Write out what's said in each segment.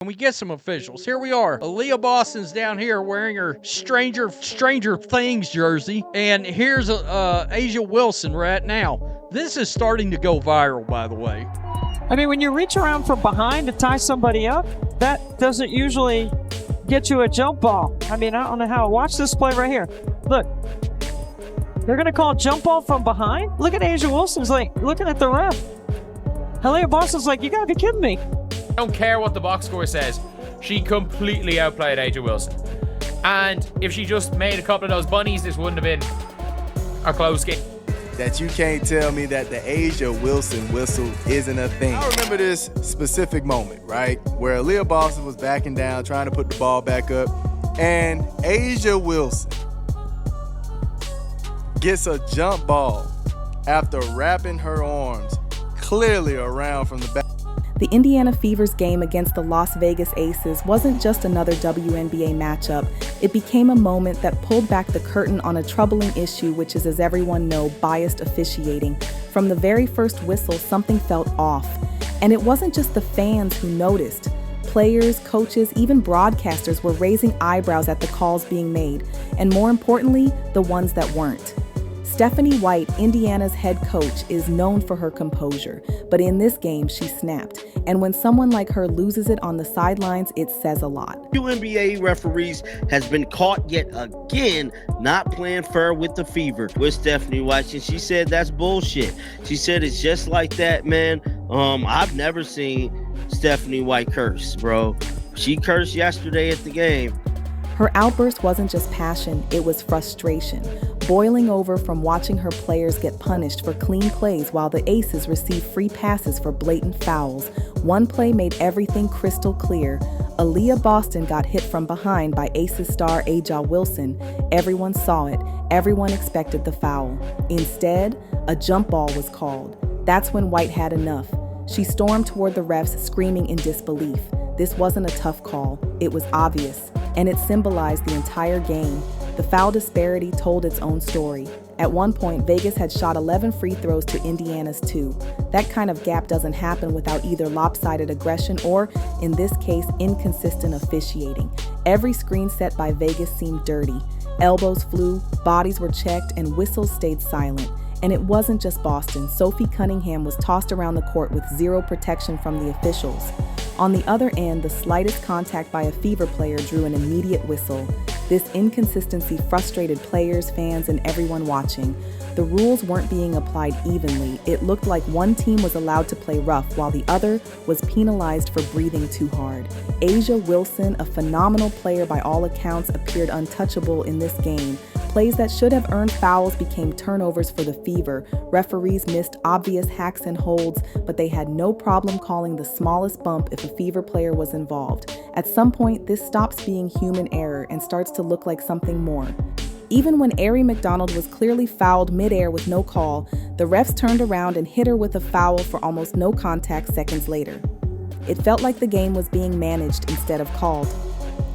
And we get some officials. Here we are. Aliyah Boston's down here wearing her Stranger Things jersey. And here's Asia Wilson right now. This is starting to go viral, by the way. I mean, when you reach around from behind to tie somebody up, that doesn't usually get you a jump ball. I mean, I don't know how. Watch this play right here. Look. They're going to call jump ball from behind? Look at Asia Wilson's like looking at the ref. Aliyah Boston's like, you got to be kidding me. I don't care what the box score says. She completely outplayed Asia Wilson. And if she just made a couple of those bunnies, this wouldn't have been a close game. That you can't tell me that the Asia Wilson whistle isn't a thing. I remember this specific moment, right? Where Aliyah Boston was backing down, trying to put the ball back up. And Asia Wilson gets a jump ball after wrapping her arms clearly around from the back. The Indiana Fever's game against the Las Vegas Aces wasn't just another WNBA matchup. It became a moment that pulled back the curtain on a troubling issue, which is, as everyone knows, biased officiating. From the very first whistle, something felt off. And it wasn't just the fans who noticed. Players, coaches, even broadcasters were raising eyebrows at the calls being made, and more importantly, the ones that weren't. Stephanie White, Indiana's head coach, is known for her composure, but in this game, she snapped. And when someone like her loses it on the sidelines, it says a lot. WNBA referees has been caught yet again not playing fair with the Fever with Stephanie White, and she said that's bullshit. She said it's just like that, man. I've never seen Stephanie White curse, bro. She cursed yesterday at the game. Her outburst wasn't just passion, it was frustration, boiling over from watching her players get punished for clean plays while the Aces received free passes for blatant fouls. One play made everything crystal clear. Aliyah Boston got hit from behind by Aces star Aja Wilson. Everyone saw it. Everyone expected the foul. Instead, a jump ball was called. That's when White had enough. She stormed toward the refs, screaming in disbelief. This wasn't a tough call. It was obvious, and it symbolized the entire game. The foul disparity told its own story. At one point, Vegas had shot 11 free throws to Indiana's 2. That kind of gap doesn't happen without either lopsided aggression or, in this case, inconsistent officiating. Every screen set by Vegas seemed dirty. Elbows flew, bodies were checked, and whistles stayed silent. And it wasn't just Boston. Sophie Cunningham was tossed around the court with zero protection from the officials. On the other end, the slightest contact by a Fever player drew an immediate whistle. This inconsistency frustrated players, fans, and everyone watching. The rules weren't being applied evenly. It looked like one team was allowed to play rough while the other was penalized for breathing too hard. Asia Wilson, a phenomenal player by all accounts, appeared untouchable in this game. Plays that should have earned fouls became turnovers for the Fever. Referees missed obvious hacks and holds, but they had no problem calling the smallest bump if a Fever player was involved. At some point, this stops being human error and starts to look like something more. Even when Arie McDonald was clearly fouled midair with no call, the refs turned around and hit her with a foul for almost no contact seconds later. It felt like the game was being managed instead of called.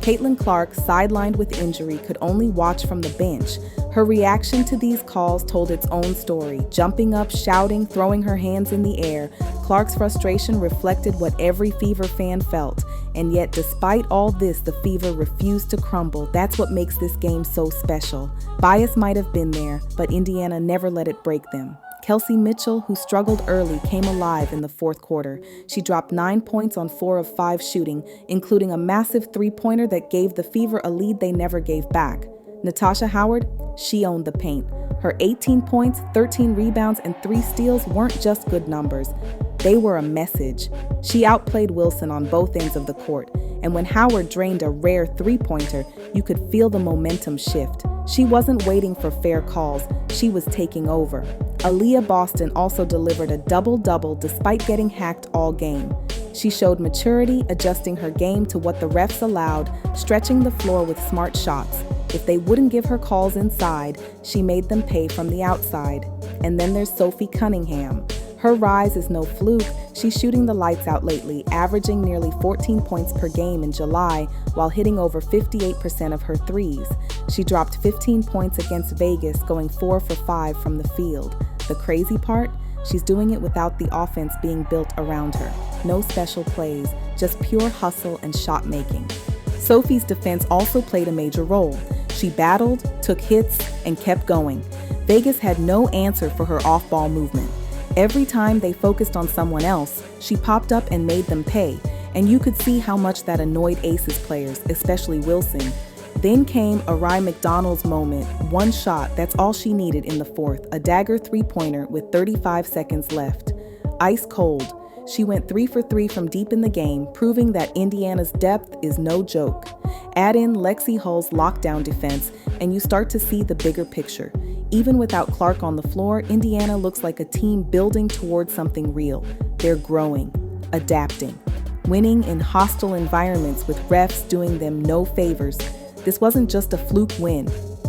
Caitlin Clark, sidelined with injury, could only watch from the bench. Her reaction to these calls told its own story. Jumping up, shouting, throwing her hands in the air, Clark's frustration reflected what every Fever fan felt. And yet, despite all this, the Fever refused to crumble. That's what makes this game so special. Bias might have been there, but Indiana never let it break them. Kelsey Mitchell, who struggled early, came alive in the fourth quarter. She dropped 9 points on 4 of 5 shooting, including a massive three-pointer that gave the Fever a lead they never gave back. Natasha Howard, she owned the paint. Her 18 points, 13 rebounds, and 3 steals weren't just good numbers. They were a message. She outplayed Wilson on both ends of the court, and when Howard drained a rare three-pointer, you could feel the momentum shift. She wasn't waiting for fair calls, she was taking over. Aliyah Boston also delivered a double-double despite getting hacked all game. She showed maturity, adjusting her game to what the refs allowed, stretching the floor with smart shots. If they wouldn't give her calls inside, she made them pay from the outside. And then there's Sophie Cunningham. Her rise is no fluke. She's shooting the lights out lately, averaging nearly 14 points per game in July while hitting over 58% of her threes. She dropped 15 points against Vegas, going 4 for 5 from the field. The crazy part? She's doing it without the offense being built around her. No special plays, just pure hustle and shot making. Sophie's defense also played a major role. She battled, took hits, and kept going. Vegas had no answer for her off-ball movement. Every time they focused on someone else, she popped up and made them pay, and you could see how much that annoyed Aces players, especially Wilson. Then came a Rye McDonald's moment, one shot, that's all she needed in the fourth, a dagger three-pointer with 35 seconds left. Ice cold, she went 3 for 3 from deep in the game, proving that Indiana's depth is no joke. Add in Lexi Hull's lockdown defense, and you start to see the bigger picture. Even without Clark on the floor, Indiana looks like a team building towards something real. They're growing, adapting, winning in hostile environments with refs doing them no favors. This wasn't just a fluke win,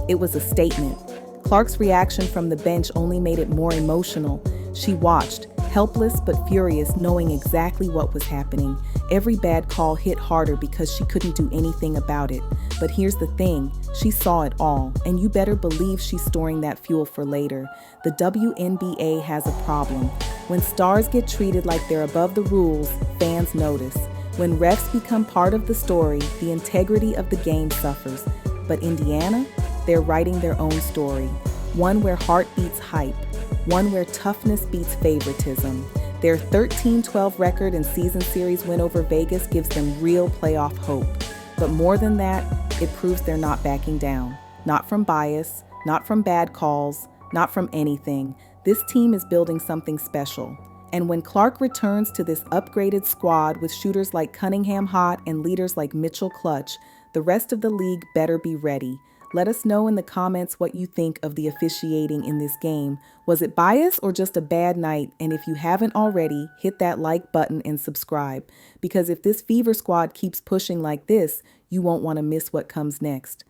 it was a statement. Clark's reaction from the bench only made it more emotional. She watched, helpless but furious, knowing exactly what was happening. Every bad call hit harder because she couldn't do anything about it. But here's the thing, she saw it all, and you better believe she's storing that fuel for later. The WNBA has a problem. When stars get treated like they're above the rules, fans notice. When refs become part of the story, the integrity of the game suffers. But Indiana, they're writing their own story. One where heart beats hype. One where toughness beats favoritism. Their 13-12 record and season series win over Vegas gives them real playoff hope. But more than that, it proves they're not backing down. Not from bias, not from bad calls, not from anything. This team is building something special. And when Clark returns to this upgraded squad with shooters like Cunningham Hot and leaders like Mitchell Clutch, the rest of the league better be ready. Let us know in the comments what you think of the officiating in this game. Was it bias or just a bad night? And if you haven't already, hit that like button and subscribe. Because if this Fever Squad keeps pushing like this, you won't want to miss what comes next.